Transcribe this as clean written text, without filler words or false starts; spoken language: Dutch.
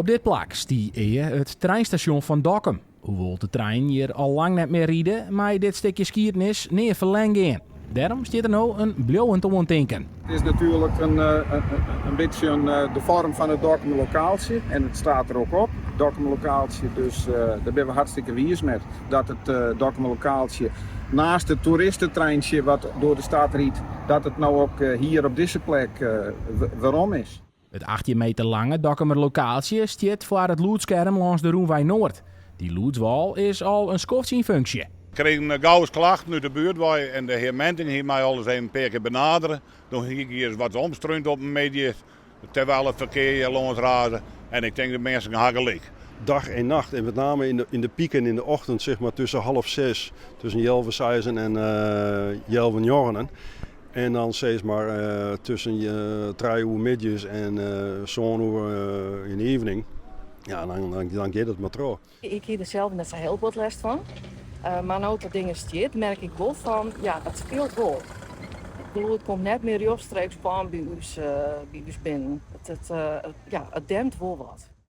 Op dit plak stie het treinstation van Dokkum. Hoewel de trein hier al lang net meer rieden, maar dit stukje skiernis neer verlengd in. Daarom staat er nou een blauwend te denken. Het is natuurlijk een beetje de vorm van het Dokkum lokaaltje en het staat er ook op. Dokkum lokaaltje, dus daar ben we hartstikke wies met. Dat het Dokkum lokaaltje naast het toeristentreintje wat door de stad riet, dat het nou ook hier op deze plek waarom is. Het 18 meter lange Dokkumer lokaaltje staat voor het loedscherm langs de Roenwij Noord. Die loedswal is al een schoft in functie. Ik kreeg een gauw klacht uit de buurt en de heer Menting heeft mij alles even een paar keer benaderen. Toen ging ik hier wat omstruint op mijn media, terwijl het verkeer langs razen. En ik denk dat mensen gaan gelijk. Dag en nacht en met name in de pieken in de ochtend, zeg maar tussen 5:30, tussen 11:06 en 11:09. En dan steeds maar tussen 3 uur middags en zo'n uur in de evening. Ja, dan gaat het maar terug. Ik heb er zelf net zo heel wat last van. Maar nou dat ding stiert, merk ik wel van, ja, dat scheelt wel. Ik bedoel, het komt net meer rechtstreeks bij ons binnen. Het dempt wel wat.